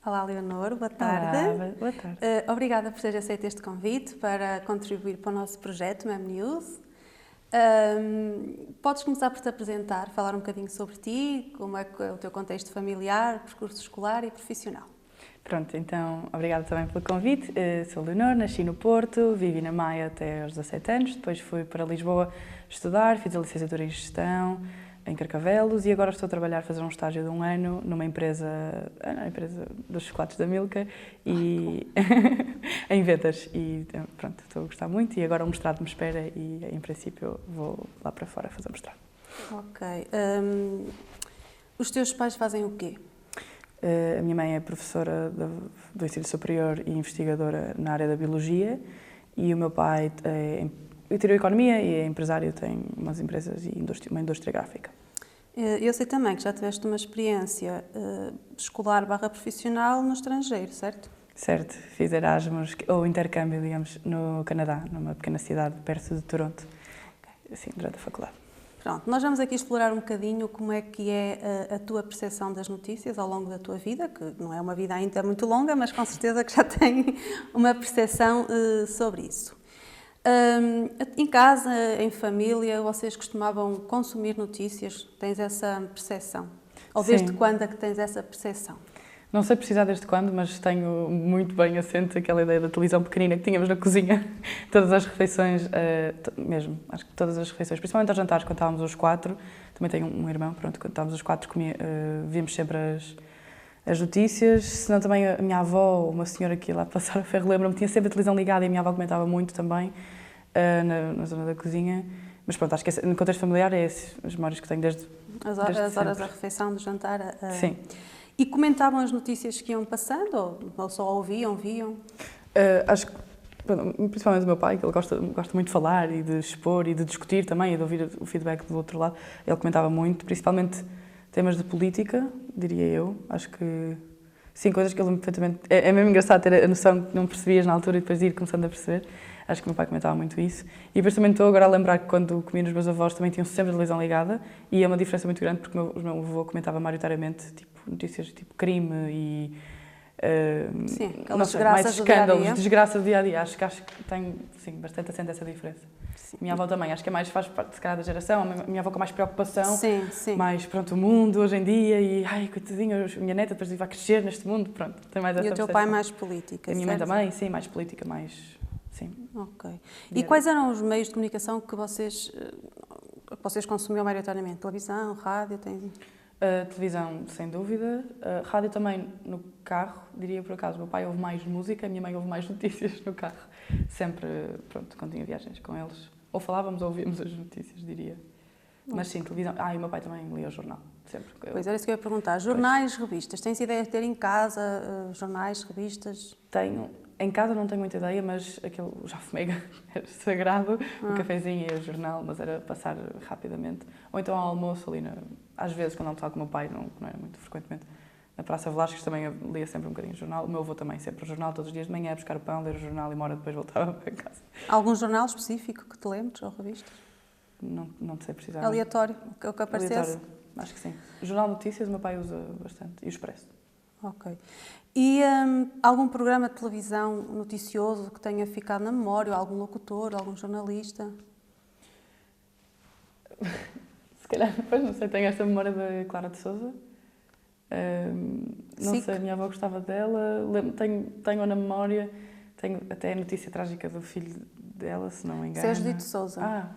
Olá, Leonor, boa tarde. Olá, boa tarde. Obrigada por ter aceito este convite para contribuir para o nosso projeto MEM News. Podes começar por te apresentar, falar um bocadinho sobre ti, como é que é o teu contexto familiar, percurso escolar e profissional. Pronto, então, obrigada também pelo convite. Sou Leonor, nasci no Porto, vivi na Maia até aos 17 anos, depois fui para Lisboa estudar, fiz a licenciatura em Gestão, em Carcavelos, e agora estou a trabalhar, a fazer um estágio de 1 ano numa empresa, a empresa dos chocolates da Milka, e em vendas. E pronto, estou a gostar muito, e agora o mestrado me espera e em princípio eu vou lá para fora fazer o mestrado. Ok. Os teus pais fazem o quê? A minha mãe é professora do ensino superior e investigadora na área da biologia, e o meu pai tirou economia e é empresário, tem umas empresas e uma indústria gráfica. Eu sei também que já tiveste uma experiência escolar/profissional no estrangeiro, certo? Certo, fiz Erasmus, ou intercâmbio, digamos, no Canadá, numa pequena cidade perto de Toronto, assim, durante a faculdade. Pronto, nós vamos aqui explorar um bocadinho como é que é a tua percepção das notícias ao longo da tua vida, que não é uma vida ainda muito longa, mas com certeza que já tem uma percepção sobre isso. Em casa, em família, vocês costumavam consumir notícias? Tens essa percepção? Ou desde quando é que tens essa percepção? Não sei precisar desde quando, mas tenho muito bem assente aquela ideia da televisão pequenina que tínhamos na cozinha. Todas as refeições, mesmo, acho que todas as refeições, principalmente aos jantares, quando estávamos os 4, também tenho um irmão, pronto, quando estávamos os 4 víamos sempre as notícias, senão também a minha avó, uma senhora que ia lá passar a ferro, lembro-me, tinha sempre a televisão ligada e a minha avó comentava muito também na zona da cozinha. Mas pronto, acho que no contexto familiar é esses as memórias que tenho desde as horas da refeição, do jantar? Sim. E comentavam as notícias que iam passando ou só ouviam, viam? Acho que, principalmente o meu pai, que ele gosta muito de falar e de expor e de discutir também e de ouvir o feedback do outro lado, ele comentava muito, principalmente temas de política, diria eu. Acho que, sim, coisas que ele perfeitamente... É mesmo engraçado ter a noção que não percebias na altura e depois de ir começando a perceber. Acho que o meu pai comentava muito isso. E depois também estou agora a lembrar que quando comia nos meus avós também tinham sempre a televisão ligada e é uma diferença muito grande porque o meu avô comentava maioritariamente tipo, notícias tipo crime e sim, mais escândalos, desgraças do dia-a-dia. Acho que tenho sim, bastante assente essa diferença. Sim. Minha avó também, acho que é mais, faz parte se calhar da geração, a minha avó com mais preocupação, sim. mais pronto, o mundo hoje em dia e ai, coitadinha, a minha neta depois vai crescer neste mundo, pronto, tem mais essa E o teu pai mais política, a minha mãe também, sim, mais política, mais... Sim. Ok. E quais eram os meios de comunicação que vocês consumiam maioritariamente? Televisão, rádio? Televisão, sem dúvida. Rádio também no carro, diria por acaso. Meu pai ouve mais música, a minha mãe ouve mais notícias no carro. Sempre, pronto, quando tinha viagens com eles. Ou falávamos ou ouvíamos as notícias, diria. Mas sim, televisão. E o meu pai também lia o jornal, sempre. Pois, era isso que eu ia perguntar. Jornais, revistas. Tens ideia de ter em casa jornais, revistas? Tenho. Em casa não tenho muita ideia, mas aquele já fumega, era sagrado, o cafezinho e o jornal, mas era passar rapidamente. Ou então ao almoço ali, às vezes quando almoçava com o meu pai, não era muito frequentemente, na Praça Velásquez também eu lia sempre um bocadinho de jornal. O meu avô também, sempre o jornal, todos os dias de manhã, buscar o pão, ler o jornal e uma hora depois voltava para casa. Algum jornal específico que te lembres, ou revistas? Não sei precisar. Aleatório, o que aparecesse? Aleatório, acho que sim. O Jornal de Notícias o meu pai usa bastante, e o Expresso. Ok. E algum programa de televisão noticioso que tenha ficado na memória, ou algum locutor, algum jornalista? Se calhar, depois, não sei, tenho esta memória da Clara de Sousa. Não sei, a minha avó gostava dela. Tenho na memória, tenho até a notícia trágica do filho dela, se não me engano. Sérgio de Sousa.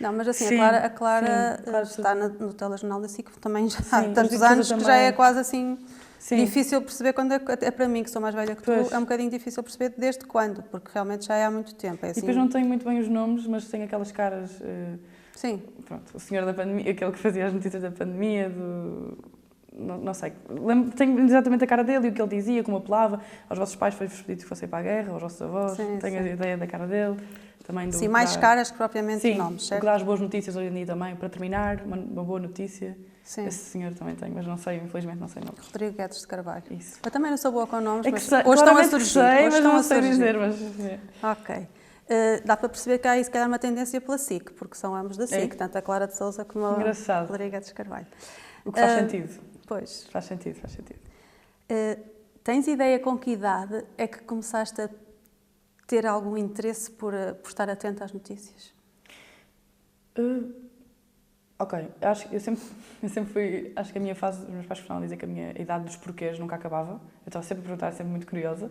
Não, mas assim, sim, a Clara está no telejornal da SIC também já há tantos anos que já é quase assim... Sim. Difícil perceber quando é para mim, que sou mais velha que tu, é um bocadinho difícil perceber desde quando, porque realmente já é há muito tempo. É assim... E depois não tenho muito bem os nomes, mas tenho aquelas caras... Sim. Pronto, o senhor da pandemia, aquele que fazia as notícias da pandemia, não sei. Tenho exatamente a cara dele e o que ele dizia, como apelava. Aos vossos pais foi-vos pedido que fossem para a guerra, aos vossos avós. Tenho a ideia da cara dele. Também sim, mais caras que propriamente nomes, certo? Sim, o que dá as boas notícias hoje em dia também. Para terminar, uma boa notícia. Sim. Esse senhor também tem, mas não sei, infelizmente não sei nomes. Rodrigo Guedes de Carvalho. Isso. Eu também não sou boa com nomes, é mas sei, hoje estão a surgir. Mas não sei dizer, mas... Ok. Dá para perceber que há aí se calhar uma tendência pela SIC, porque são ambos da SIC, tanto a Clara de Sousa como a Rodrigo Guedes de Carvalho. O que faz sentido. Pois. Faz sentido. tens ideia com que idade é que começaste a ter algum interesse por estar atenta às notícias? Ok, eu sempre fui, acho que a minha fase, os meus pais costumavam dizer que a minha idade dos porquês nunca acabava, eu estava sempre a perguntar, sempre muito curiosa,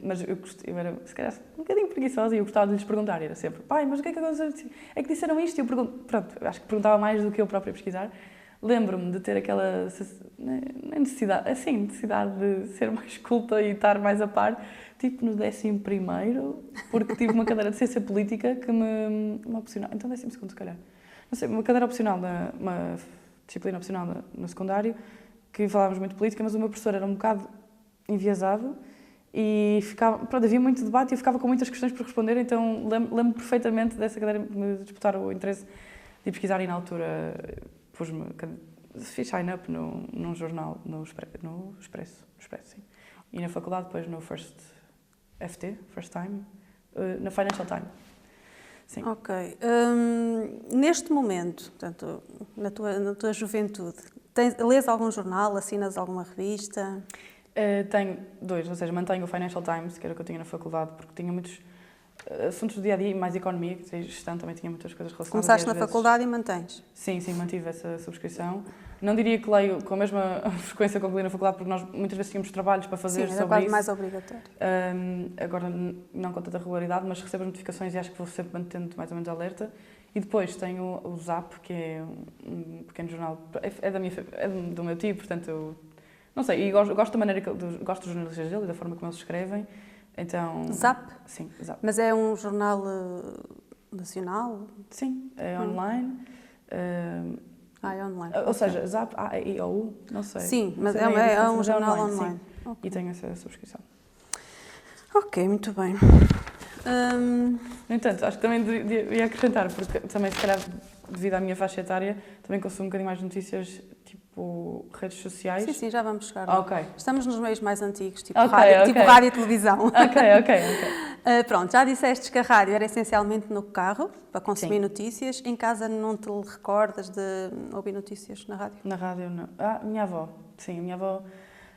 mas eu era, se calhar, um bocadinho preguiçosa e eu gostava de lhes perguntar, e era sempre, pai, mas o que é que aconteceu? É que disseram isto? E eu pronto, acho que perguntava mais do que eu própria pesquisar. Lembro-me de ter aquela necessidade de ser mais culta e estar mais a par, tipo no 11º, porque tive uma cadeira de ciência política que me opcionou, então 12º se calhar. Não sei, uma cadeira opcional, uma disciplina opcional no secundário, que falávamos muito de política, mas o meu professor era um bocado enviesado e havia muito debate e eu ficava com muitas questões por responder, então lembro perfeitamente dessa cadeira me disputar o interesse de pesquisar e na altura fiz sign-up num jornal, no Expresso, sim. E na faculdade depois no First Time, na Financial Times. Sim. Ok. Neste momento, portanto, na tua juventude, lês algum jornal, assinas alguma revista? Tenho 2, ou seja, mantenho o Financial Times, que era o que eu tinha na faculdade, porque tinha muitos assuntos do dia-a-dia e mais economia, que gestão também tinha muitas coisas relacionadas. Começaste na faculdade e mantens? Sim, mantive essa subscrição. Não diria que leio com a mesma frequência com que li na faculdade, porque nós muitas vezes tínhamos trabalhos para fazer sobre isso. Sim, era quase mais obrigatório. Agora não com tanta regularidade, mas recebo as notificações e acho que vou sempre mantendo mais ou menos alerta. E depois tenho o Zap, que é um pequeno jornal, é do meu tio, portanto eu não sei, e gosto da maneira gosto dos jornalistas dele e da forma como eles escrevem. Então, Zap? Sim, Zap. Mas é um jornal nacional? Sim, é online. É online. Ou seja, Zap, A-E-I-O-U, não sei. Sim, não mas sei é um jornal online. Okay. E tenho essa subscrição. Ok, muito bem. No entanto, acho que também ia acrescentar, porque também, se calhar, devido à minha faixa etária, também consumo um bocadinho mais notícias, tipo redes sociais. Sim, já vamos chegar lá. Okay. Estamos nos meios mais antigos, tipo rádio e televisão. Ok. Pronto, já disseste que a rádio era essencialmente no carro, para consumir notícias. Em casa não te recordas de ouvir notícias na rádio? Na rádio, não. Minha avó. Sim, a minha avó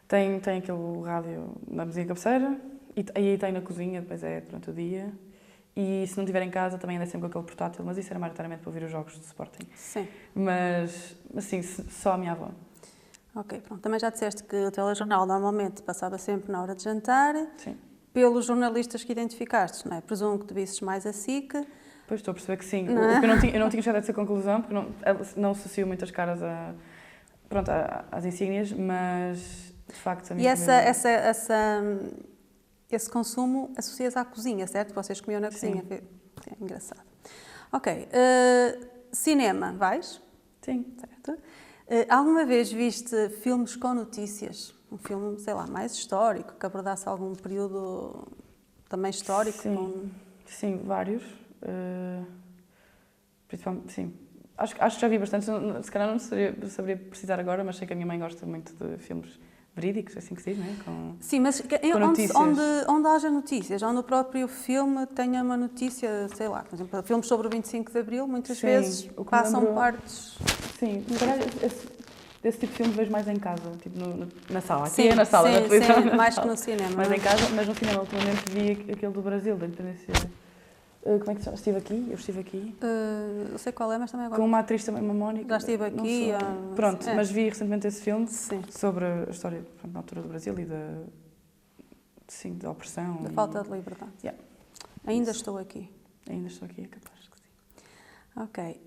tem aquele rádio na mesinha cabeceira, e aí tem na cozinha, depois é durante o dia. E se não estiver em casa, também anda sempre com aquele portátil, mas isso era maioritariamente para ouvir os jogos de Sporting. Sim. Mas sim, só a minha avó. Ok, pronto. Também já disseste que o telejornal normalmente passava sempre na hora de jantar. Sim. Pelos jornalistas que identificaste, não é? Presumo que te visses mais a SIC. Pois estou a perceber que sim. Eu não tinha chegado a essa conclusão, porque não associo muitas caras às insígnias, mas de facto a minha esse consumo associas à cozinha, certo? Vocês comiam na cozinha. Sim. É engraçado. Ok. Cinema, vais? Sim. Certo. Alguma vez viste filmes com notícias? Um filme, sei lá, mais histórico, que abordasse algum período também histórico? Sim, vários. Principalmente, sim. Acho que já vi bastante, se calhar não saberia precisar agora, mas sei que a minha mãe gosta muito de filmes verídicos, assim que se diz, não é? Sim, mas onde haja notícias, onde o próprio filme tenha uma notícia, sei lá, por exemplo, filmes sobre o 25 de Abril, muitas vezes passam partes... Sim, se calhar esse tipo de filme vejo mais em casa, tipo na sala. Aqui sim, é na sala, na televisão. Sim, mais que no cinema. Mais em casa, mas no cinema ultimamente vi aquele do Brasil, da Independência. Como é que se chama? Eu estive aqui. Eu sei qual é, mas também agora... Com uma atriz também, uma Mónica. Já estive aqui. Pronto, mas vi recentemente esse filme sim. sobre a história, na altura do Brasil e da opressão. Da falta de liberdade. Yeah. Ainda estou aqui. Ainda estou aqui, é capaz que sim. Ok.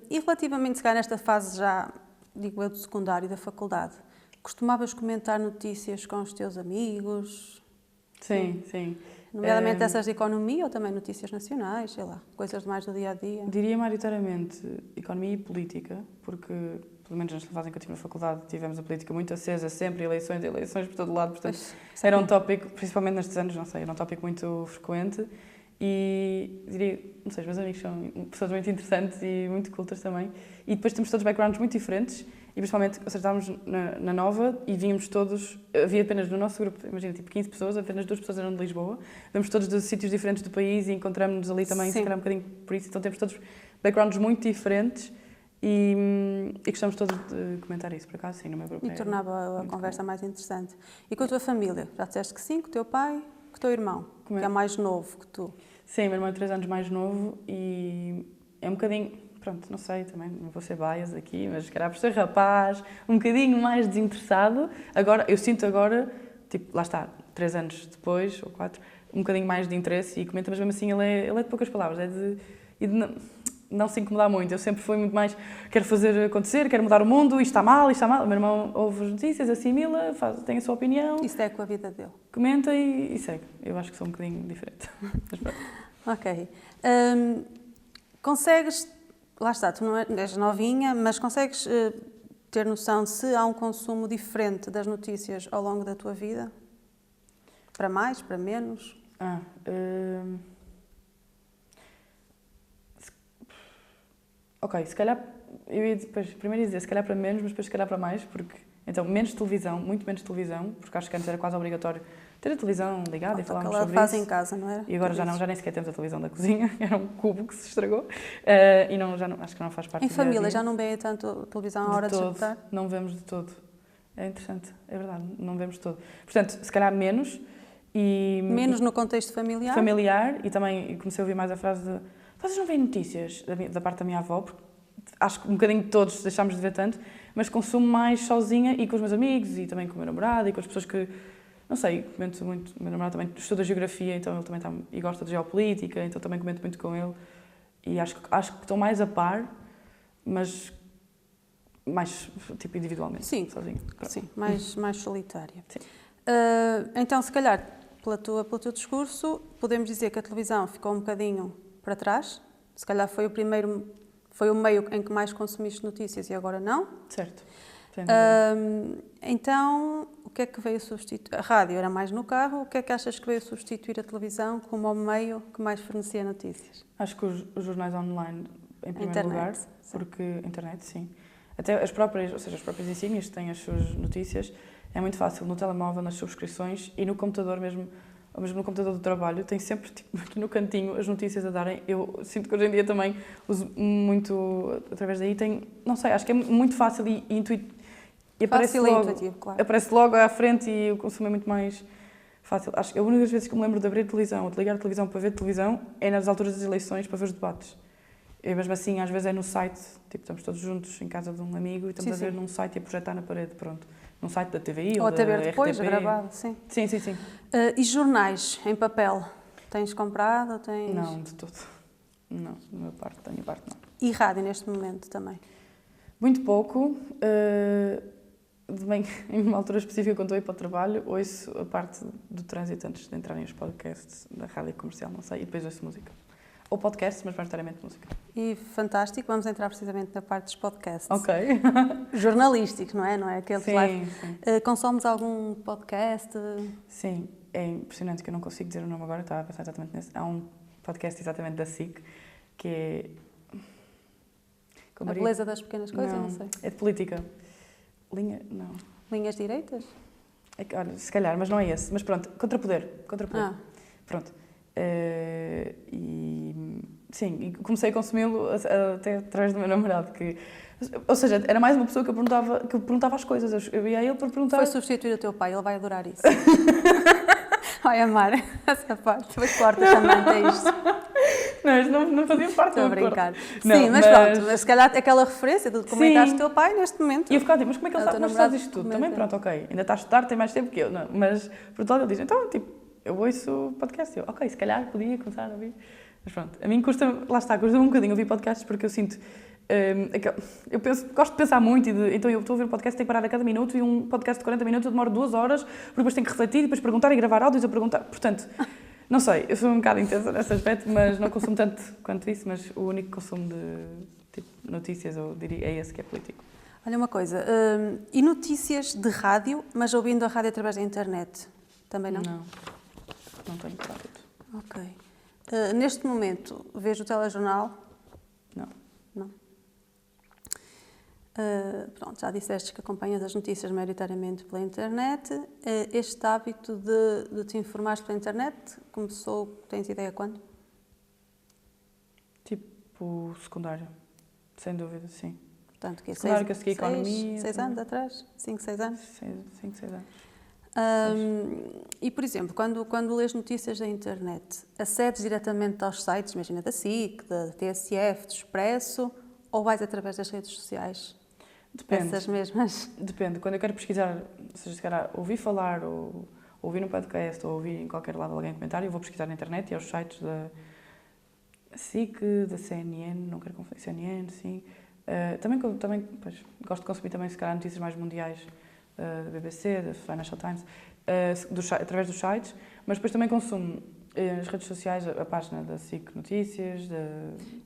E relativamente, se calhar, nesta fase já, digo eu, do secundário, da faculdade, costumavas comentar notícias com os teus amigos? Sim. Nomeadamente essas de economia ou também notícias nacionais, sei lá, coisas mais do dia-a-dia? Diria maioritariamente economia e política, porque, pelo menos nesta fase em que eu estive na faculdade, tivemos a política muito acesa, sempre eleições por todo lado, portanto, era um tópico, principalmente nestes anos, não sei, era um tópico muito frequente e diria, não sei, os meus amigos são pessoas muito interessantes e muito cultas também, e depois temos todos backgrounds muito diferentes. E principalmente, ou seja, estávamos na Nova e vínhamos todos, havia apenas no nosso grupo, imagina, tipo 15 pessoas, apenas 2 pessoas eram de Lisboa, vamos todos de sítios diferentes do país e encontramos-nos ali também, se calhar um bocadinho por isso, então temos todos backgrounds muito diferentes E gostamos todos de comentar isso, por acaso, sim, no meu grupo. E tornava a conversa mais interessante. E com a tua família? Já disseste que sim, com o teu pai, com o teu irmão, que é mais novo que tu. Sim, meu irmão é 3 anos mais novo e é um bocadinho, pronto, não sei, também não vou ser bias aqui, mas se calhar por ser rapaz, um bocadinho mais desinteressado. Agora, eu sinto agora, tipo, lá está, 3 anos depois, ou 4, um bocadinho mais de interesse e comenta, mas mesmo assim ele é de poucas palavras, é de não se incomodar muito. Eu sempre fui muito mais, quero fazer acontecer, quero mudar o mundo, isto está mal, isto está mal. O meu irmão ouve as notícias, assimila, tem a sua opinião. Isso é com a vida dele. Comenta e segue. Eu acho que sou um bocadinho diferente. Mas pronto. Ok. Consegues, lá está, tu não és novinha, mas consegues ter noção se há um consumo diferente das notícias ao longo da tua vida? Para mais, para menos? Ok, se calhar, eu ia depois, primeiro dizer, se calhar para menos, mas depois se calhar para mais, porque, então, menos televisão, muito menos televisão, porque acho que antes era quase obrigatório ter a televisão ligada e falarmos sobre faz isso. em casa, não era? E agora já nem sequer temos a televisão da cozinha, era um cubo que se estragou, e não, acho que não faz parte em do família, dia-a-dia. já não veem tanto televisão à hora de jantar? Não vemos de todo. É interessante, é verdade, não vemos de todo. Portanto, se calhar menos e... Menos no contexto familiar? Familiar, e também comecei a ouvir mais a frase de vocês não veem notícias da parte da minha avó, porque acho que um bocadinho de todos deixámos de ver tanto, mas consumo mais sozinha e com os meus amigos e também com o meu namorado e com as pessoas que, não sei, comento muito. O meu namorado também estuda geografia, então ele também está, e gosta de geopolítica, então também comento muito com ele. E acho que estou mais a par, mas mais tipo individualmente, sim, sozinha. Sim, mais solitária. Sim. Então, se calhar, pelo teu discurso, podemos dizer que a televisão ficou um bocadinho para trás. Se calhar foi o meio em que mais consumiste notícias e agora não. Certo. Então, o que é que veio substituir? A rádio era mais no carro, o que é que achas que veio substituir a televisão como o meio que mais fornecia notícias? Acho que os jornais online, em primeiro internet, lugar, sim. porque internet, sim. Até as próprias insígnias que têm as suas notícias, é muito fácil no telemóvel, nas subscrições e no computador mesmo, ou mesmo no computador do trabalho, tem sempre tipo, aqui no cantinho as notícias a darem. Eu sinto que hoje em dia também uso muito através daí, não sei, acho que é muito fácil e intuitivo. E Fácil e intuitivo, claro. Aparece logo à frente e o consumo é muito mais fácil. Acho que a única vez que me lembro de abrir a televisão ou de ligar a televisão para ver televisão é nas alturas das eleições para ver os debates. E mesmo assim, às vezes é no site, tipo, estamos todos juntos em casa de um amigo e estamos a ver num site e a projetar na parede, pronto. Num site da TVI ou a da ver depois, RTP. gravado, sim. Sim. E jornais em papel? Tens comprado? Tens... Não, de todo. Não, da minha parte não. E rádio neste momento também? Muito pouco. Em uma altura específica, quando estou a ir para o trabalho, ouço a parte do trânsito antes de entrarem os podcasts da rádio comercial, não sei, e depois ouço música. Ou podcasts, mas majoritariamente música. E fantástico, vamos entrar precisamente na parte dos podcasts. Ok. Jornalísticos, não é? Não é aquele live. Sim. Consomes algum podcast? Sim, é impressionante que eu não consigo dizer o nome agora, estava a pensar exatamente nesse. Há um podcast exatamente da SIC, que é... A beleza das pequenas coisas, não sei. É de política. Não. Linhas direitas? Olha, se calhar, mas não é esse. Mas pronto, Contrapoder. Pronto. Sim, e comecei a consumi-lo até através do meu namorado, ou seja, era mais uma pessoa que perguntava as coisas. Eu ia a ele para perguntar... Foi substituir o teu pai, ele vai adorar isso. Vai amar essa parte. Depois corta também, é isto. Não fazia parte do acordo. Estou a brincar. Não, sim, mas pronto, mas se calhar aquela referência de comentares do teu pai neste momento. E eu ficava tipo, mas como é que ele sabe? Mas sabes isto tudo? Também pronto, ok, ainda está a estudar, tem mais tempo que eu. Não, mas por outro lado ele diz, então, tipo, eu ouço podcast. Eu, ok, se calhar podia começar a ouvir. Mas pronto, a mim custa-me um bocadinho ouvir podcasts porque eu sinto... gosto de pensar muito, então eu estou a ouvir um podcast, tenho que parar a cada minuto e um podcast de 40 minutos eu demoro 2 horas, porque depois tenho que refletir, depois perguntar e gravar áudios a perguntar. Portanto, não sei, eu sou um bocado intensa nesse aspecto, mas não consumo tanto quanto isso, mas o único consumo de notícias, eu diria, é esse que é político. Olha uma coisa, e notícias de rádio, mas ouvindo a rádio através da internet? Também não? Não tenho hábito. Ok. Neste momento, vejo o telejornal? Não. Pronto, já disseste que acompanhas as notícias maioritariamente pela internet. Este hábito de te informares pela internet começou, tens ideia quando? Tipo secundário, sem dúvida, sim. Portanto, que é Secundário, que eu segui economia. 6 anos atrás? 5, 6 anos? 5, 6 anos. E, por exemplo, quando lês notícias da internet, acedes diretamente aos sites, imagina, da SIC, da TSF, do Expresso, ou vais através das redes sociais? Depende. Essas mesmas? Depende. Quando eu quero pesquisar, seja se calhar ouvir falar, ou ouvir no podcast, ou ouvir em qualquer lado alguém comentar, eu vou pesquisar na internet e aos sites da SIC, da CNN, não quero confundir, CNN, sim. Também pois, gosto de consumir também, se calhar, notícias mais mundiais da BBC, da Financial Times, através dos sites, mas depois também consumo nas redes sociais a página da SIC Notícias.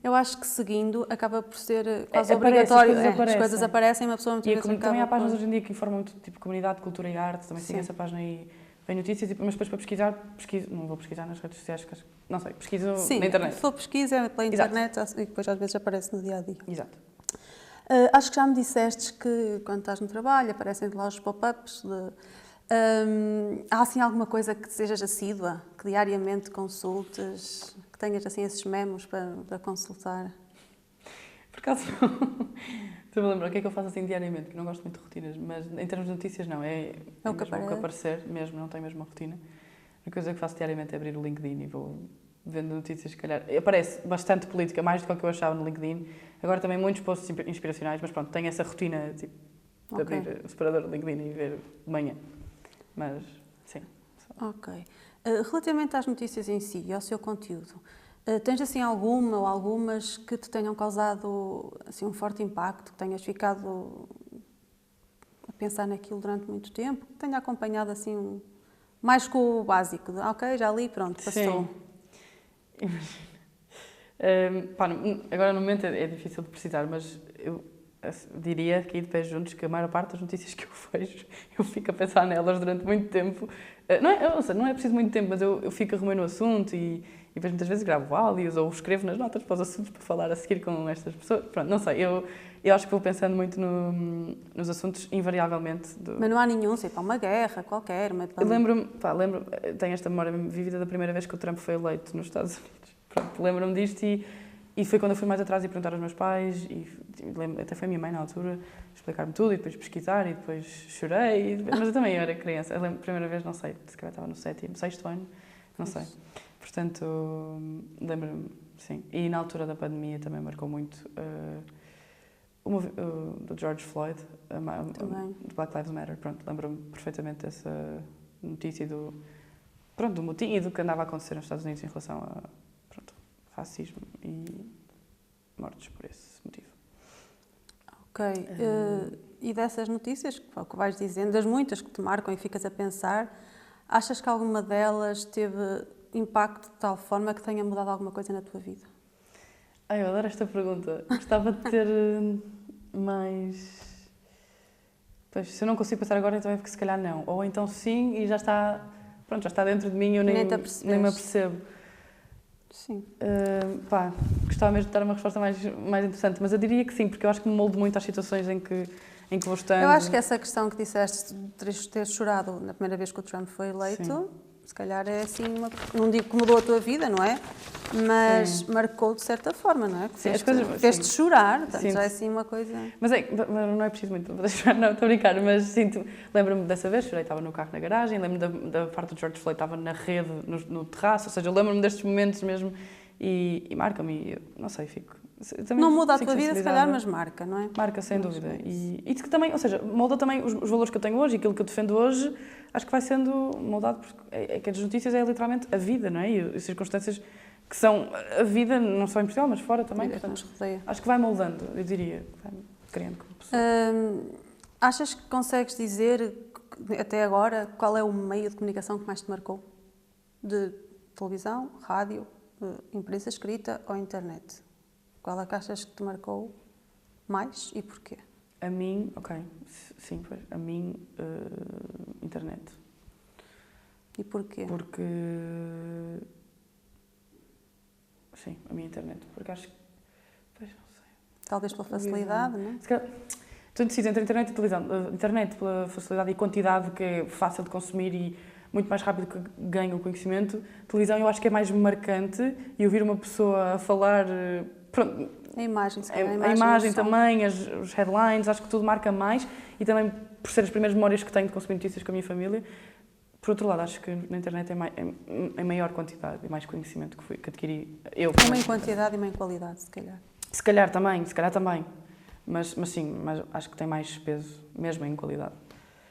Eu acho que seguindo acaba por ser quase aparece, obrigatório. as coisas aparecem, uma pessoa muitas vezes acaba também há páginas hoje em dia que informam muito, tipo comunidade, cultura e arte, também sigo Sim. essa página e vem notícias, mas depois para pesquiso, não vou pesquisar nas redes sociais, não sei, pesquiso Sim, na internet. se for pesquisa pela internet e depois às vezes aparece no dia-a-dia. Exato. Acho que já me disseste que quando estás no trabalho aparecem lá os pop-ups. Há assim alguma coisa que sejas assídua, que diariamente consultes, que tenhas assim esses memos para consultar? Por acaso não. Estou-me a lembrar o que é que eu faço assim diariamente, que não gosto muito de rotinas, mas em termos de notícias não, é o que mesmo o que aparecer, mesmo, não tenho mesmo uma rotina. A coisa que faço diariamente é abrir o LinkedIn e vou vendo notícias, se calhar. Aparece bastante política, mais do que o que eu achava no LinkedIn. Agora também muitos posts inspiracionais, mas pronto, tenho essa rotina tipo, de abrir o separador do LinkedIn e ver de manhã. Mas, sim. Ok. Relativamente às notícias em si e ao seu conteúdo, tens assim alguma ou algumas que te tenham causado assim, um forte impacto, que tenhas ficado a pensar naquilo durante muito tempo, que tenha acompanhado assim mais com o básico, de ok, já li, pronto, passou. Sim. Agora no momento é difícil de precisar, mas eu diria que de pés juntos que a maior parte das notícias que eu vejo, eu fico a pensar nelas durante muito tempo. Não é preciso muito tempo, mas eu fico a rumiar no assunto e depois muitas vezes gravo áudios ou escrevo nas notas para os assuntos para falar a seguir com estas pessoas. Pronto, não sei, eu acho que vou pensando muito nos assuntos invariavelmente. Mas não há nenhum, sei, para uma guerra qualquer. Eu lembro-me, tenho esta memória vívida da primeira vez que o Trump foi eleito nos Estados Unidos. Pronto, lembro-me disto e foi quando eu fui mais atrás e perguntar aos meus pais, e até foi a minha mãe na altura, explicar-me tudo e depois pesquisar e depois chorei, mas eu também era criança. Eu lembro, a primeira vez, não sei, se calhar estava no sexto ano, não sei. Portanto, lembro-me, sim. E na altura da pandemia também marcou muito do George Floyd, do Black Lives Matter. Pronto, lembro-me perfeitamente dessa notícia do motim e do que andava a acontecer nos Estados Unidos em relação a racismo e mortes por esse motivo. Ok. E dessas notícias, o que vais dizendo, das muitas que te marcam e ficas a pensar, achas que alguma delas teve impacto de tal forma que tenha mudado alguma coisa na tua vida? Eu adoro esta pergunta. Gostava de ter mais... Pois, se eu não consigo pensar agora, então é porque se calhar não. Ou então sim e já está dentro de mim e eu nem me apercebo. Sim. Gostava mesmo de dar uma resposta mais interessante, mas eu diria que sim, porque eu acho que me moldo muito às situações em que vou estando. Eu acho que essa questão que disseste de ter chorado na primeira vez que o Trump foi eleito, sim, se calhar é assim, não digo que mudou a tua vida, não é? Mas marcou de certa forma, não é? Fez-te chorar, portanto já é assim uma coisa... Mas não é preciso muito para chorar, não, estou a brincar, mas lembro-me dessa vez, chorei, estava no carro na garagem, lembro-me da parte do George Floyd, estava na rede, no terraço, ou seja, eu lembro-me destes momentos mesmo e marca-me, não sei, fico... Não muda a tua vida, se calhar, mas marca, não é? Marca, sem dúvida. E que também, ou seja, molda também os valores que eu tenho hoje e aquilo que eu defendo hoje, acho que vai sendo moldado, porque que as notícias é literalmente a vida, não é? E as circunstâncias que são a vida, não só em Portugal, mas fora também. Portanto, acho que vai moldando, eu diria, vai criando como pessoa. Achas que consegues dizer, até agora, qual é o meio de comunicação que mais te marcou? De televisão, rádio, imprensa escrita ou internet? Qual é que achas que te marcou mais e porquê? A mim, sim, a mim, internet. E porquê? Porque, sim, a minha internet, porque acho que, não sei. Talvez pela facilidade, não é? Estou indecisa entre internet e televisão. Internet pela facilidade e quantidade, que é fácil de consumir e muito mais rápido que ganha o conhecimento. Televisão eu acho que é mais marcante e ouvir uma pessoa a falar pronto, A imagem, se calhar, a imagem o som. também, os headlines, acho que tudo marca mais e também por ser as primeiras memórias que tenho de consumir notícias com a minha família. Por outro lado, acho que na internet é maior quantidade e mais conhecimento que adquiri eu. Uma em quantidade e uma em qualidade, se calhar. Se calhar também. Mas sim, mas acho que tem mais peso, mesmo em qualidade.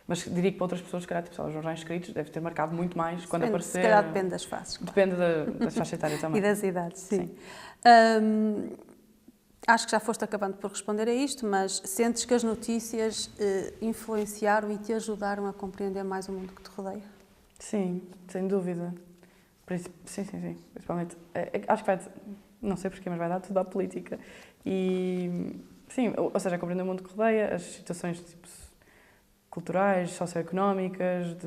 Mas diria que para outras pessoas, se calhar, tipo, os jornais escritos deve ter marcado muito mais quando aparecer. Se calhar depende das fases. Claro. Depende da faixa etária também. E das idades, sim. Acho que já foste acabando por responder a isto, mas sentes que as notícias influenciaram e te ajudaram a compreender mais o mundo que te rodeia? Sim, sem dúvida. Sim. Principalmente, acho que não sei porquê, mas vai dar tudo à política. E, sim, ou seja, compreender o mundo que rodeia, as situações tipo, culturais, socioeconómicas,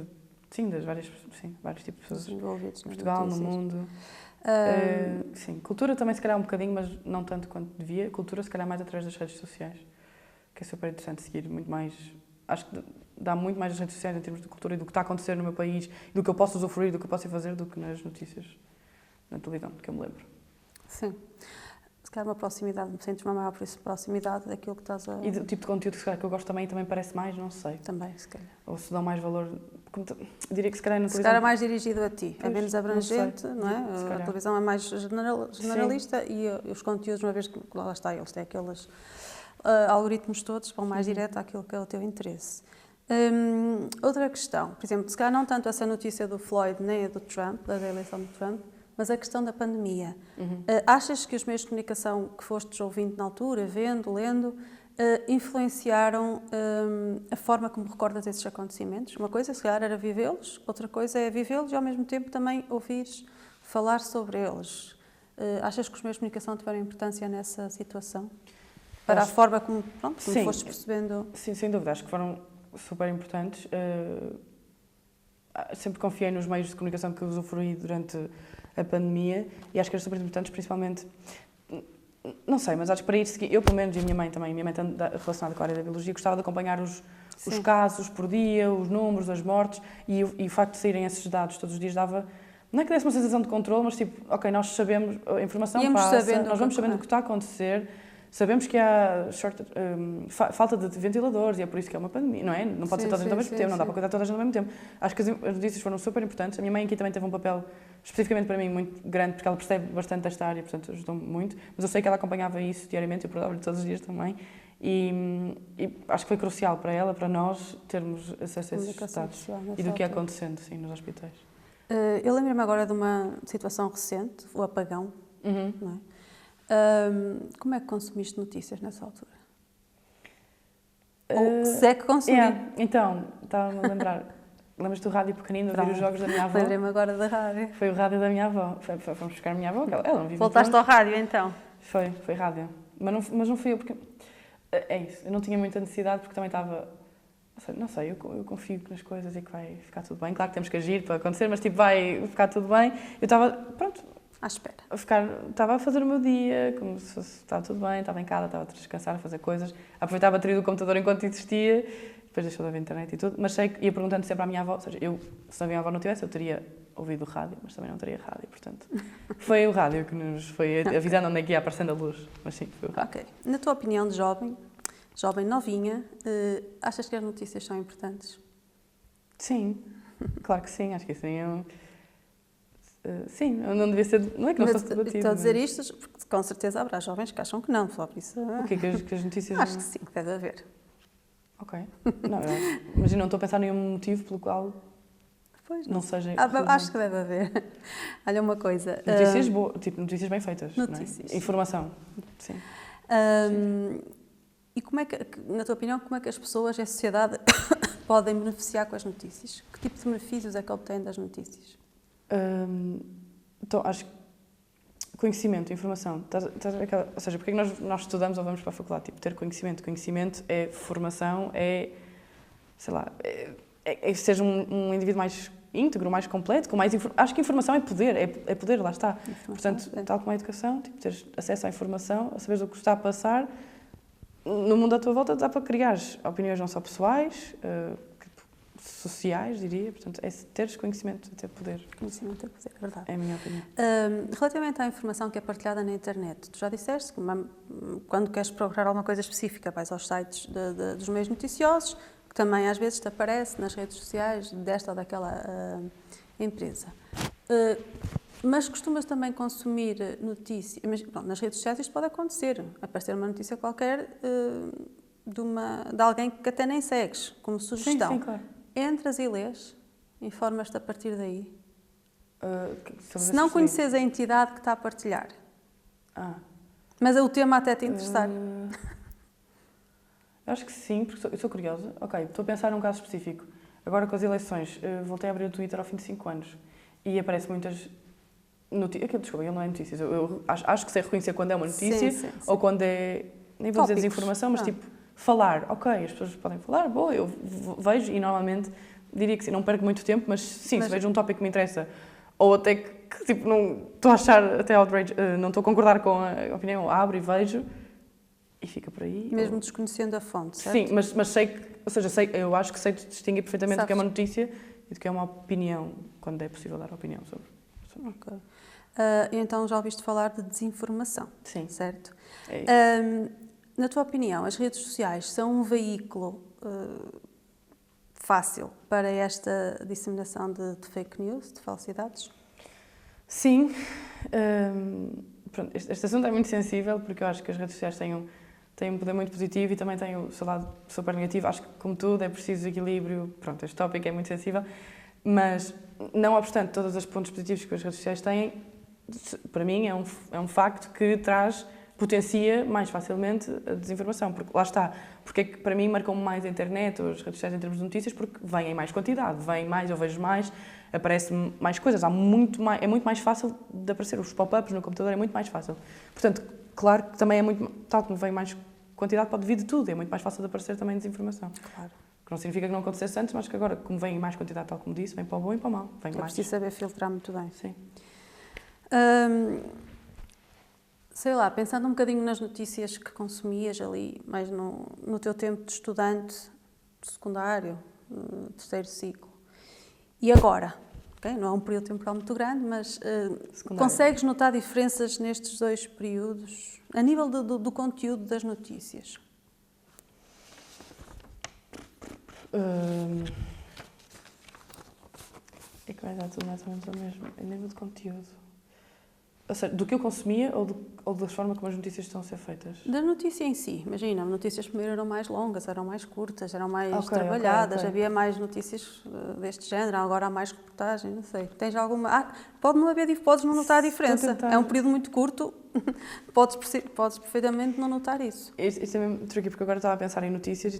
vários tipos de pessoas Envolvidos em Portugal, no mundo. Sim, cultura também se calhar um bocadinho, mas não tanto quanto devia. Cultura se calhar mais através das redes sociais, que é super interessante seguir muito mais. Acho que dá muito mais nas redes sociais em termos de cultura e do que está a acontecer no meu país, do que eu posso usufruir, do que eu posso ir fazer, do que nas notícias na televisão, que eu me lembro. Sim. Se calhar uma proximidade, sentes uma maior proximidade daquilo que estás a... E do tipo de conteúdo que eu gosto também parece mais, não sei. Também, se calhar. Ou se dão mais valor... diria que se calhar na televisão... Se calhar é mais dirigido a ti, é menos abrangente, não é? A televisão é mais generalista e os conteúdos, uma vez que lá está, eles têm aqueles algoritmos todos, vão mais direto àquilo que é o teu interesse. Outra questão, por exemplo, se calhar não tanto essa notícia do Floyd nem a do Trump, da eleição do Trump, mas a questão da pandemia. Achas que os meios de comunicação que fostes ouvindo na altura, vendo, lendo, influenciaram a forma como recordas esses acontecimentos? Uma coisa, se calhar, era vivê-los, outra coisa é vivê-los e, ao mesmo tempo, também ouvires falar sobre eles. Achas que os meios de comunicação tiveram importância nessa situação? Para a forma como fostes percebendo? Sim, sem dúvida. Acho que foram super importantes. Sempre confiei nos meios de comunicação que usufruí durante a pandemia e acho que eram super importantes, principalmente, não sei, mas acho que para ir seguir, eu pelo menos e a minha mãe também, relacionada com a área da biologia, gostava de acompanhar os casos por dia, os números, as mortes e o facto de saírem esses dados todos os dias dava, não é que desse uma sensação de controle, mas tipo, ok, nós sabemos, a informação passa, nós vamos sabendo o que está a acontecer. Sabemos que há falta de ventiladores e é por isso que é uma pandemia, não é? Não pode ser toda a gente ao mesmo tempo, não dá para cuidar toda a gente ao mesmo tempo. Acho que as notícias foram super importantes. A minha mãe aqui também teve um papel, especificamente para mim, muito grande, porque ela percebe bastante desta área, portanto ajudou-me muito. Mas eu sei que ela acompanhava isso diariamente, eu perguntava-lhe todos os dias também. E acho que foi crucial para ela, para nós, termos acesso a esses dados e do que ia acontecendo nos hospitais. Eu lembro-me agora de uma situação recente, o apagão, não é? Como é que consumiste notícias nessa altura? Ou se é que consumi? Então, estava-me a lembrar. Lembras do rádio pequenino, de ouvir os jogos da minha avó? Lembrei-me agora da rádio. Foi o rádio da minha avó. Fomos buscar a minha avó, ela não vive. Voltaste ao rádio, então? Foi rádio. Mas não fui eu, porque... É isso, eu não tinha muita necessidade, porque também estava... Não sei, eu confio nas coisas e que vai ficar tudo bem. Claro que temos que agir para acontecer, mas tipo, vai ficar tudo bem. Eu estava, pronto... À espera. Estava a fazer o meu dia, como se fosse, estava tudo bem, estava em casa, estava a descansar, a fazer coisas, a aproveitar a bateria do computador enquanto existia, depois deixou de haver internet e tudo, mas sei que ia perguntando sempre à minha avó, ou seja, se a minha avó não tivesse, eu teria ouvido o rádio, mas também não teria rádio, portanto, foi o rádio que nos foi avisando onde é que ia aparecendo a luz, mas sim, foi o rádio. Ok. Na tua opinião de jovem novinha, achas que as notícias são importantes? Sim, claro que sim, acho que sim. Sim, não devia ser. Não é que não fosse debatido. Estou a dizer isto porque com certeza haverá jovens que acham que não, só por isso. O que é que as notícias. Acho que sim, que deve haver. Ok. Não, mas eu não estou a pensar em nenhum motivo pelo qual pois não seja. Acho que deve haver. Olha uma coisa. Notícias boas, tipo notícias bem feitas. Notícias. Não é? Informação. Sim. E como é que, na tua opinião, como é que as pessoas e a sociedade podem beneficiar com as notícias? Que tipo de benefícios é que obtêm das notícias? Então, acho que conhecimento, informação, ou seja, porque é que nós estudamos ou vamos para a faculdade? Tipo, ter conhecimento. Conhecimento é formação, sei lá, seja um indivíduo mais íntegro, mais completo, com mais acho que informação é poder, lá está. Portanto, tal como a educação, tipo, teres acesso à informação, a saberes o que está a passar, no mundo à tua volta dá para criar opiniões não só pessoais, sociais, diria. Portanto, é teres conhecimento até poder. Conhecimento é poder, é verdade. É a minha opinião. Relativamente à informação que é partilhada na internet, tu já disseste que quando queres procurar alguma coisa específica vais aos sites dos meios noticiosos, que também às vezes te aparece nas redes sociais desta ou daquela empresa. Mas costumas também consumir notícias, nas redes sociais isto pode acontecer, aparecer uma notícia qualquer de alguém que até nem segues, como sugestão. Sim, claro. Entras e lês, informas-te a partir daí. Se não conheces a entidade que está a partilhar, mas o tema até te interessar. Eu acho que sim, porque eu sou curiosa. Ok, estou a pensar num caso específico. Agora com as eleições, voltei a abrir o Twitter ao fim de 5 anos e aparece muitas notícias. Desculpa, ele não é notícias. Eu acho que sei reconhecer quando é uma notícia sim. ou quando é, nem vou dizer desinformação, mas tipo, falar. Ok, as pessoas podem falar, boa, eu vejo e normalmente diria que sim, não perco muito tempo, mas sim, se vejo um tópico que me interessa ou até que tipo, não estou a achar até outrage, não estou a concordar com a opinião, abro e vejo e fica por aí. Mesmo desconhecendo a fonte, certo? Sim, mas sei que, ou seja, eu acho que sei distinguir perfeitamente o que é uma notícia e do que é uma opinião, quando é possível dar opinião sobre. Ok. Então já ouviste falar de desinformação, sim. Certo? É isso. Na tua opinião, as redes sociais são um veículo fácil para esta disseminação de fake news, de falsidades? Sim. Pronto, este assunto é muito sensível porque eu acho que as redes sociais têm um poder muito positivo e também têm o seu lado super negativo. Acho que, como tudo, é preciso equilíbrio. Pronto, este tópico é muito sensível, mas, não obstante todos os pontos positivos que as redes sociais têm, para mim é um facto que potencia mais facilmente a desinformação, porque lá está, porque é que para mim marcam mais a internet ou as redes sociais em termos de notícias, porque vêm em mais quantidade, vêm mais, eu vejo mais, aparecem mais coisas, é muito mais fácil de aparecer, os pop-ups no computador é muito mais fácil. Portanto, claro que também é muito, tal como vem mais quantidade, pode vir de tudo, é muito mais fácil de aparecer também desinformação. Claro. Que não significa que não acontecesse antes, mas que agora, como vem em mais quantidade, tal como disse, vem para o bom e para o mau. Vem mais. Preciso saber filtrar muito bem. Sim. Sei lá, pensando um bocadinho nas notícias que consumias ali, mais no teu tempo de estudante, de secundário, terceiro ciclo, e agora? Okay? Não é um período temporal muito grande, mas consegues notar diferenças nestes dois períodos, a nível do conteúdo das notícias? É que vai dar tudo mais ou menos ao mesmo, em nível de conteúdo. Ou seja, do que eu consumia ou da forma como as notícias estão a ser feitas? Da notícia em si, imagina, as notícias primeiro eram mais longas, eram mais curtas, eram mais trabalhadas, havia mais notícias deste género, agora há mais reportagem, não sei. Tens alguma... podes não notar a diferença. É um período muito curto, podes perfeitamente não notar isso. Isso é mesmo tricky, porque agora estava a pensar em notícias e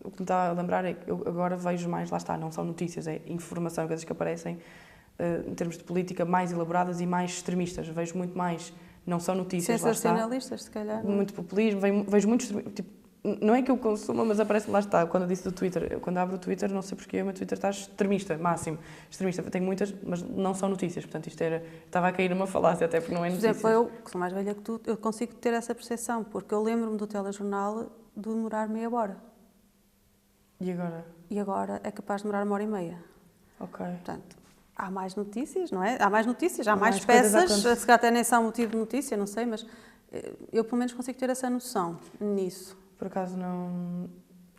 o que me estava a lembrar é que eu agora vejo mais, lá está, não são notícias, é informação, coisas que aparecem em termos de política mais elaboradas e mais extremistas. Vejo muito mais, não são notícias, sensacionalistas, se calhar. Muito populismo, vejo muito tipo, não é que eu consuma, mas aparece-me, lá está, quando eu disse do Twitter, quando abro o Twitter, não sei porque o meu Twitter está extremista, máximo, extremista. Tenho muitas, mas não são notícias, portanto estava a cair numa falácia até porque não é notícias. Por exemplo, eu, que sou mais velha que tu, eu consigo ter essa percepção, porque eu lembro-me do telejornal de demorar meia hora. E agora? E agora é capaz de demorar 1h30. Ok. Portanto, há mais notícias, não é? Há mais notícias, há mais peças, se calhar até nem são motivo de notícia, não sei, mas eu pelo menos consigo ter essa noção nisso. Por acaso não...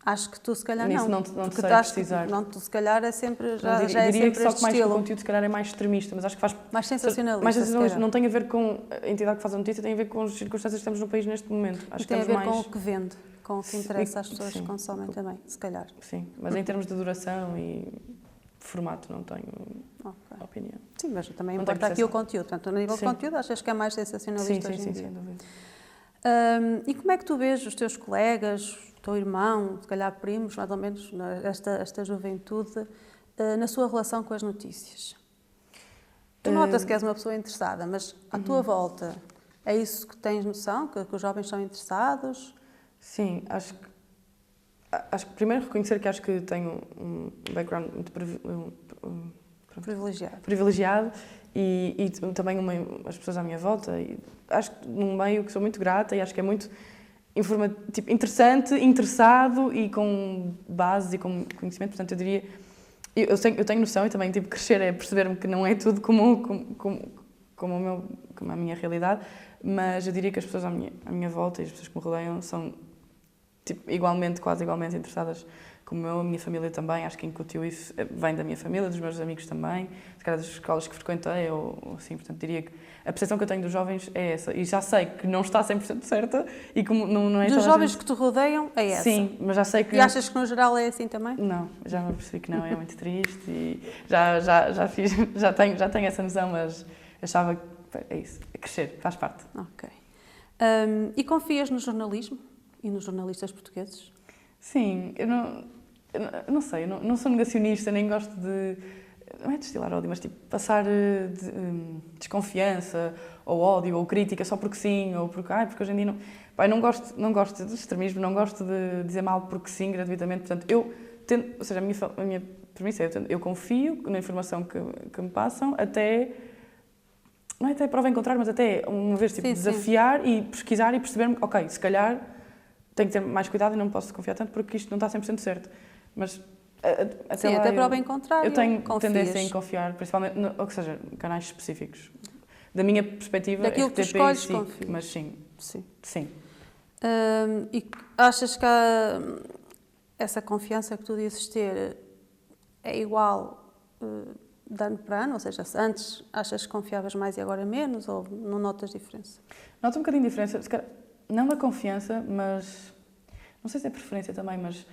Acho que tu se calhar nisso não. Não sei precisar. Não, tu se calhar é sempre, já é diria sempre que só que mais estilo. o conteúdo se calhar é mais extremista, mas acho que faz... Mais sensacionalista. Mais sensacionalista. Não tem a ver com a entidade que faz a notícia, tem a ver com as circunstâncias que estamos no país neste momento. Acho tem que a ver mais... com o que vende, com o que interessa às pessoas que consomem também, se calhar. Sim, mas em termos de duração e formato não tenho opinião. Sim, mas também importa aqui o conteúdo. Portanto, no nível de conteúdo, achas que é mais sensacionalista hoje em dia? Sem dúvida. E como é que tu vês os teus colegas, o teu irmão, se calhar primos, mais ou menos, esta juventude, na sua relação com as notícias? Tu notas que és uma pessoa interessada, mas à tua volta, é isso que tens noção, que os jovens são interessados? Sim, acho que primeiro reconhecer que acho que tenho um background muito privilegiado e também as pessoas à minha volta. E acho que num meio que sou muito grata e acho que é muito interessante, interessado e com base e com conhecimento. Portanto, eu diria Eu tenho noção e também tipo, crescer é perceber-me que não é tudo como a minha realidade, mas eu diria que as pessoas à minha volta e as pessoas que me rodeiam são tipo, quase igualmente interessadas como eu, a minha família também, acho que incutiu isso, vem da minha família, dos meus amigos também, se calhar das escolas que frequentei ou assim, portanto diria que a percepção que eu tenho dos jovens é essa, e já sei que não está 100% certa e como não é Dos jovens que te rodeiam é essa? Sim, mas já sei que... E achas que no geral é assim também? Não, já me percebi que não, é muito triste e já tenho essa noção, mas achava que é isso, é crescer, faz parte. Ok. E confias no jornalismo e nos jornalistas portugueses? Sim, eu não sei, eu não sou negacionista, nem gosto de, não é destilar ódio, mas tipo, passar desconfiança, ou ódio, ou crítica só porque sim, ou porque hoje em dia não... Pai, não gosto de extremismo, não gosto de dizer mal porque sim, gratuitamente, portanto, eu tento, ou seja, a minha premissa é, eu confio na informação que me passam, até, não é até prova em contrário, mas até uma vez tipo, desafiar e pesquisar e perceber-me, ok, se calhar tenho que ter mais cuidado e não posso confiar tanto porque isto não está 100% certo. Mas até prova em contrário, eu tenho tendência em confiar, principalmente, ou seja, canais específicos. Da minha perspectiva, daquilo que tu escolhes, confias. Mas sim. E achas que essa confiança que tu dizes ter é igual de ano para ano? Ou seja, se antes achas que confiavas mais e agora menos, ou não notas diferença? Noto um bocadinho de diferença, se calhar, não da confiança, mas não sei se é preferência também, mas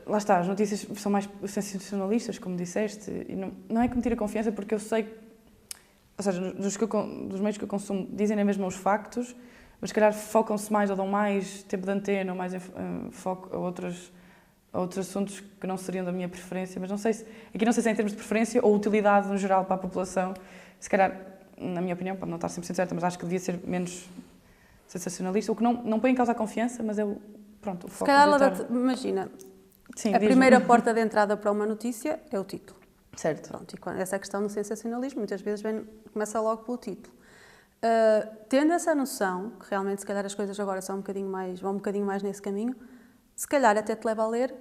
lá está, as notícias são mais sensacionalistas, como disseste, e não é que me tira confiança porque eu sei, ou seja, dos meios que eu consumo dizem na mesma os factos, mas se calhar focam-se mais ou dão mais tempo de antena ou mais foco a outros assuntos que não seriam da minha preferência, mas não sei se é em termos de preferência ou utilidade no geral para a população, se calhar, na minha opinião, pode não estar 100% certa, mas acho que devia ser menos sensacionalista, o que não põe em causa a confiança, mas é o foco. Se calhar, imagina, sim, a primeira porta de entrada para uma notícia é o título. Certo. Pronto, e essa questão do sensacionalismo, muitas vezes começa logo pelo título. Tendo essa noção, que realmente se calhar as coisas agora vão um bocadinho mais nesse caminho, se calhar até te leva a ler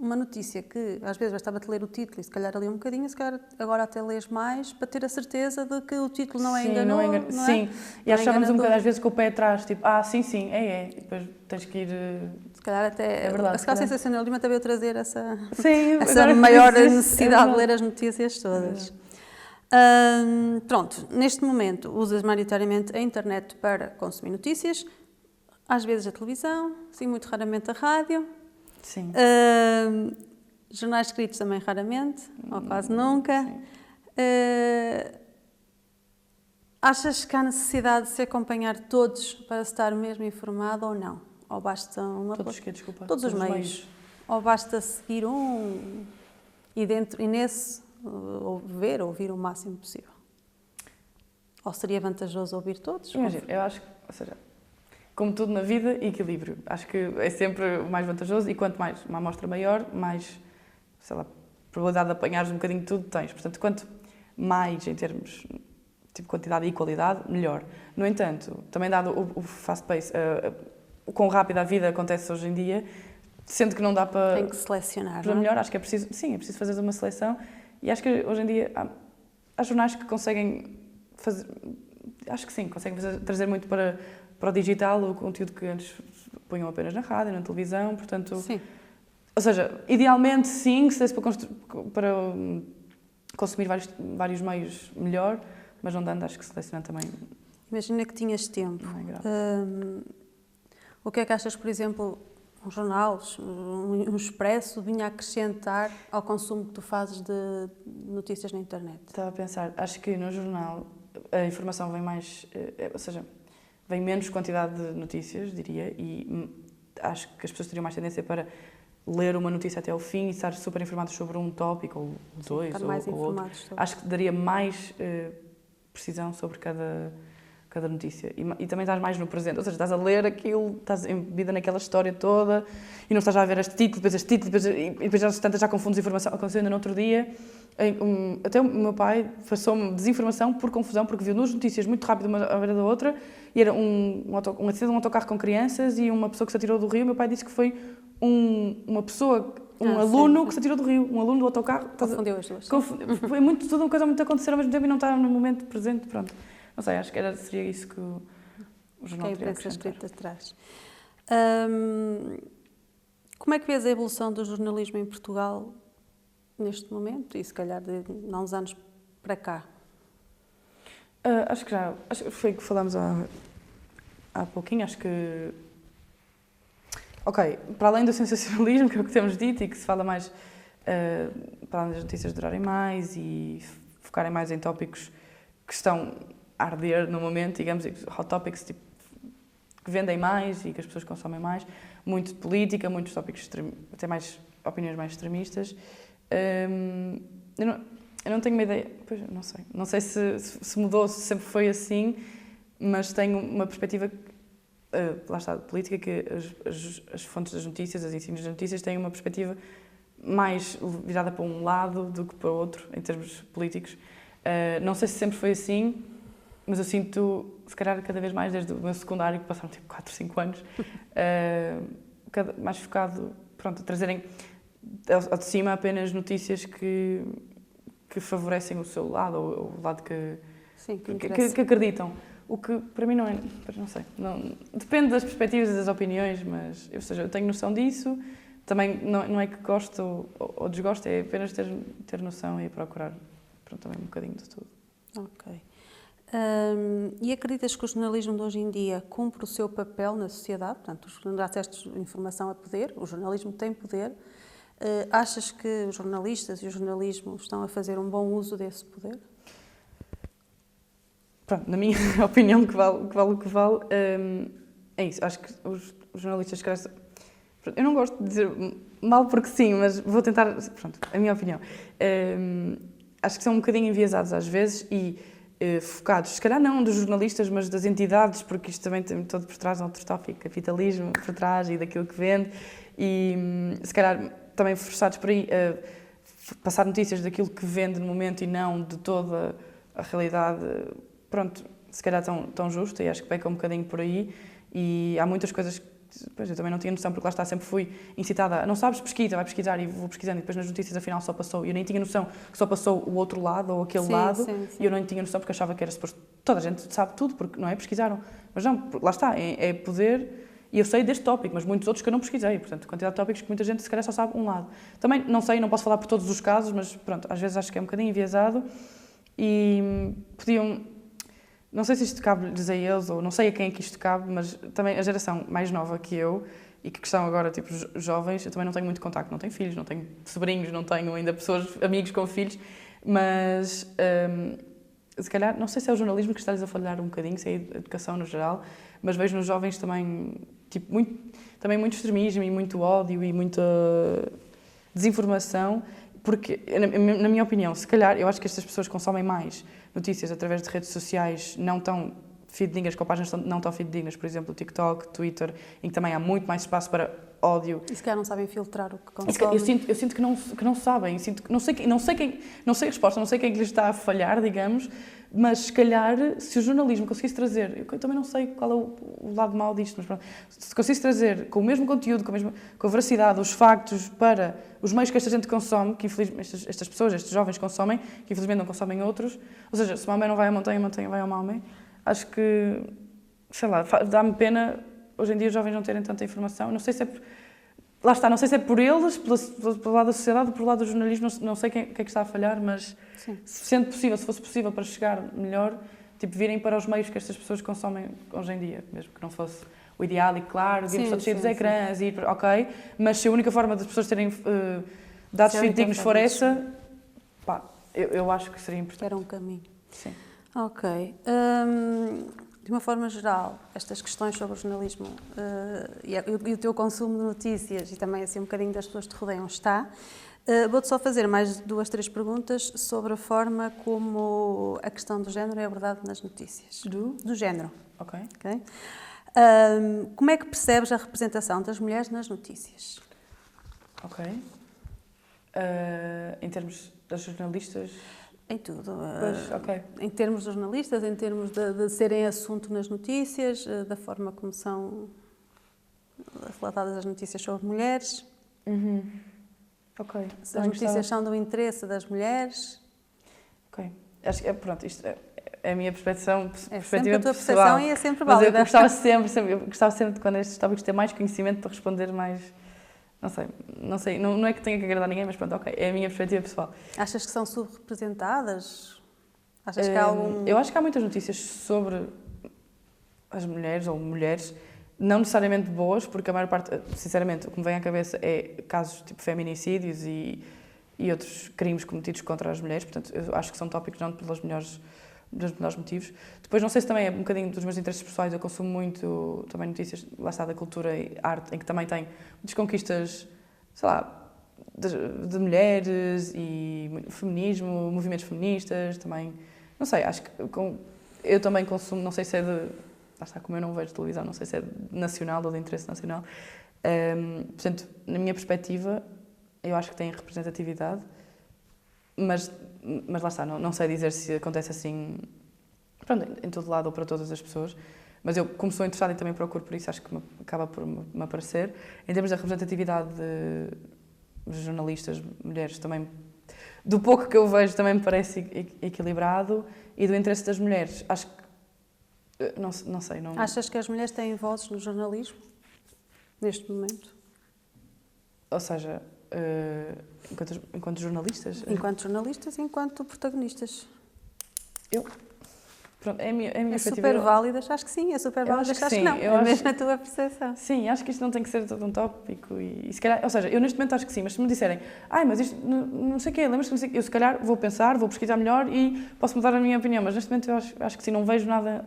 uma notícia que às vezes bastava-te ler o título e se calhar ali um bocadinho, se calhar agora até lês mais para ter a certeza de que o título não é enganoso. Sim, e achávamos um bocadinho às vezes com o pé atrás, tipo, sim, é, e depois tens que ir... Se calhar até... É verdade. Se calhar sensacionalismo até veio trazer essa sim, maior necessidade de ler as notícias todas. Pronto, neste momento usas maioritariamente a internet para consumir notícias, às vezes a televisão, sim, muito raramente a rádio. Sim. Jornais escritos também raramente, ou quase nunca. Achas que há necessidade de se acompanhar todos para estar mesmo informado ou não? Ou basta uma... Todos os meios. Ou basta seguir um e nesse ouvir o máximo possível? Ou seria vantajoso ouvir todos? Imagina, eu acho que, ou seja, como tudo na vida, equilíbrio. Acho que é sempre o mais vantajoso e quanto mais uma amostra maior, mais, sei lá, probabilidade de apanhares um bocadinho de tudo tens. Portanto, quanto mais em termos tipo quantidade e qualidade, melhor. No entanto, também dado o fast pace, o quão rápido a vida acontece hoje em dia, sendo que não dá para... Tem que selecionar, para melhor, acho que é preciso fazer uma seleção e acho que hoje em dia há jornais que conseguem fazer... Acho que sim, conseguem trazer muito para o digital, o conteúdo que antes punham apenas na rádio, na televisão, portanto... Sim. Ou seja, idealmente sim, se desse para consumir vários meios, melhor, mas não dando, acho que selecionar também... Imagina que tinhas tempo. Não é grave. O que é que achas, por exemplo, um jornal, um expresso, vinha acrescentar ao consumo que tu fazes de notícias na internet? Estava a pensar, acho que no jornal a informação vem mais... ou seja, vem menos quantidade de notícias, diria, e acho que as pessoas teriam mais tendência para ler uma notícia até ao fim e estar super informados sobre um tópico, ou dois, ou outro. Acho que daria mais precisão sobre cada notícia. E também estás mais no presente, ou seja, estás a ler aquilo, estás embebida naquela história toda e não estás já a ver este título, e depois já confundes informação. Aconteceu ainda no outro dia, até o meu pai passou-me desinformação por confusão, porque viu duas notícias muito rápido uma à beira da outra, e era um acidente de um autocarro com crianças e uma pessoa que se atirou do rio. Meu pai disse que foi uma pessoa aluno sim. que se atirou do rio, um aluno do autocarro. Confundiu as duas. Foi tudo uma coisa muito a acontecer ao mesmo tempo e não estar no momento presente, pronto. Não sei, acho que seria isso que o jornal Que a teria imprensa acrescentar. escrita traz. Como é que vês a evolução do jornalismo em Portugal neste momento e se calhar de há uns anos para cá? Acho que foi o que falámos há pouquinho, acho que... Ok, para além do sensacionalismo, que é o que temos dito e que se fala mais, para além das notícias durarem mais e focarem mais em tópicos que estão a arder no momento, digamos, hot topics tipo, que vendem mais e que as pessoas consomem mais, muito de política, muitos tópicos, até mais opiniões mais extremistas. Eu não tenho uma ideia, pois, não sei se mudou, se sempre foi assim, mas tenho uma perspectiva, lá está, de política, que as fontes das notícias, as ensinos das notícias têm uma perspectiva mais virada para um lado do que para o outro, em termos políticos. Não sei se sempre foi assim, mas eu sinto, se calhar, cada vez mais desde o meu secundário, que passaram tipo 4, 5 anos, mais focado, pronto, a trazerem ao de cima apenas notícias que favorecem o seu lado, ou o lado que acreditam. O que, para mim, não é... Não sei. Depende das perspectivas e das opiniões, mas, ou seja, eu tenho noção disso. Também não é que gosto ou desgosto, é apenas ter noção e procurar, pronto, também um bocadinho de tudo. Ok. E acreditas que o jornalismo de hoje em dia cumpre o seu papel na sociedade? Portanto, já disseste, informação é poder, o jornalismo tem poder. Achas que os jornalistas e o jornalismo estão a fazer um bom uso desse poder? Pronto, na minha opinião, que vale o que vale, é isso. Acho que os jornalistas crescem... Eu não gosto de dizer mal porque sim, mas vou tentar... Pronto, a minha opinião. Acho que são um bocadinho enviesados às vezes e focados, se calhar não dos jornalistas, mas das entidades, porque isto também tem todo por trás um outro tópico, capitalismo por trás e daquilo que vende, e se calhar também forçados por aí a passar notícias daquilo que vende no momento e não de toda a realidade, pronto, se calhar tão justa, e acho que peca um bocadinho por aí, e há muitas coisas que eu também não tinha noção, porque lá está, sempre fui incitada a, não sabes, pesquisa, vai pesquisar, e vou pesquisando, e depois nas notícias afinal só passou, e eu nem tinha noção que só passou o outro lado, ou aquele lado, sim. E eu não tinha noção porque achava que era suposto, toda a gente sabe tudo, porque não é, pesquisaram, mas não, lá está, é poder, e eu sei deste tópico, mas muitos outros que eu não pesquisei, portanto, quantidade de tópicos que muita gente se calhar só sabe um lado. Também não sei, não posso falar por todos os casos, mas pronto, às vezes acho que é um bocadinho enviesado, e podiam... Não sei se isto cabe-lhes a eles, ou não sei a quem é que isto cabe, mas também a geração mais nova que eu, e que estão agora, tipo, jovens, eu também não tenho muito contacto, não tenho filhos, não tenho sobrinhos, não tenho ainda amigos com filhos, mas se calhar, não sei se é o jornalismo que está-lhes a falhar um bocadinho, se é a educação no geral, mas vejo nos jovens também, tipo, muito extremismo e muito ódio e muita desinformação, porque, na minha opinião, se calhar, eu acho que estas pessoas consomem mais notícias através de redes sociais não tão fidedignas, com páginas não tão fidedignas, por exemplo, TikTok, Twitter, em que também há muito mais espaço para ódio. E se calhar não sabem filtrar o que consomem. Eu sinto que não sabem, não sei a resposta, não sei quem é que lhes está a falhar, digamos, mas se calhar, se o jornalismo conseguisse trazer, eu também não sei qual é o lado mau disto, mas pronto, se conseguisse trazer com o mesmo conteúdo, com a veracidade, os factos para os meios que esta gente consome, que infelizmente estas pessoas, estes jovens consomem, que infelizmente não consomem outros, ou seja, se Maomé não vai à montanha, a montanha vai ao Maomé, acho que, sei lá, dá-me pena hoje em dia os jovens não terem tanta informação, não sei se é lá está, não sei se é por eles, pelo lado da sociedade ou pelo lado do jornalismo, não sei quem é que está a falhar, mas se fosse possível para chegar melhor, tipo, virem para os meios que estas pessoas consomem hoje em dia, mesmo que não fosse o ideal e claro, devíamos todos sair dos ecrãs, e ok, mas se a única forma das pessoas terem dados fidedignos for essa, pá, eu acho que seria importante. Era um caminho. Sim. Ok. De uma forma geral, estas questões sobre o jornalismo e o teu consumo de notícias e também assim um bocadinho das pessoas que te rodeiam está. Vou-te só fazer mais 2, 3 perguntas sobre a forma como a questão do género é abordada nas notícias. Do género. Ok. Okay? Como é que percebes a representação das mulheres nas notícias? Ok. Em termos das jornalistas... Em tudo. Pois, okay. Em termos de jornalistas, em termos de serem assunto nas notícias, da forma como são relatadas as notícias sobre mulheres. Ok. As notícias são do interesse das mulheres? Ok. Acho que, pronto, isto é a minha perspectiva É sempre a tua pessoal. percepção e é sempre Mas eu válida. gostava sempre de, quando estes tópicos, ter mais conhecimento para responder mais... Não sei, não é que tenha que agradar ninguém, mas pronto, ok, é a minha perspectiva pessoal. Achas que são subrepresentadas? Achas que há algum... Eu acho que há muitas notícias sobre as mulheres ou mulheres, não necessariamente boas, porque a maior parte, sinceramente, o que me vem à cabeça é casos tipo feminicídios e outros crimes cometidos contra as mulheres, portanto, eu acho que são tópicos não pelos melhores motivos. Depois, não sei se também é um bocadinho dos meus interesses pessoais, eu consumo muito também notícias, lá está, da cultura e arte, em que também tem muitas conquistas, sei lá, de mulheres e feminismo, movimentos feministas, também, não sei, acho que eu também consumo, não sei se é lá está, como eu não vejo televisão, não sei se é nacional ou de interesse nacional, portanto, na minha perspectiva, eu acho que tem representatividade, mas lá está, não sei dizer se acontece assim, pronto, em todo lado ou para todas as pessoas, mas eu, como sou interessada e também procuro por isso, acho que acaba por me aparecer. Em termos da representatividade de jornalistas, mulheres, também, do pouco que eu vejo, também me parece equilibrado, e do interesse das mulheres, acho que, não sei. Não... Achas que as mulheres têm vozes no jornalismo, neste momento? Ou seja... enquanto jornalistas? Enquanto jornalistas e enquanto protagonistas. Pronto, é a minha super válidas, acho que sim, é super válidas, acho que não, é mesmo a tua percepção. Sim, acho que isto não tem que ser todo um tópico e se calhar, ou seja, eu neste momento acho que sim, mas se me disserem, mas isto, não sei o quê, lembras-te, eu se calhar vou pensar, vou pesquisar melhor e posso mudar a minha opinião, mas neste momento eu acho que sim, não vejo nada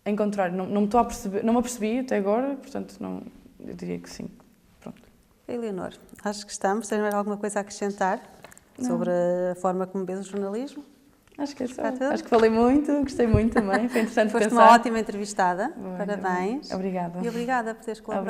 em contrário, não me estou a perceber, não me apercebi até agora, portanto, eu diria que sim. Pronto. Eleonor, acho que estamos. Tens mais alguma coisa a acrescentar sobre a forma como vês o jornalismo? Acho que é só. Acho que falei muito, gostei muito também, foi interessante pensar. Foste uma ótima entrevistada, parabéns. Obrigada. E obrigada por teres colaborado.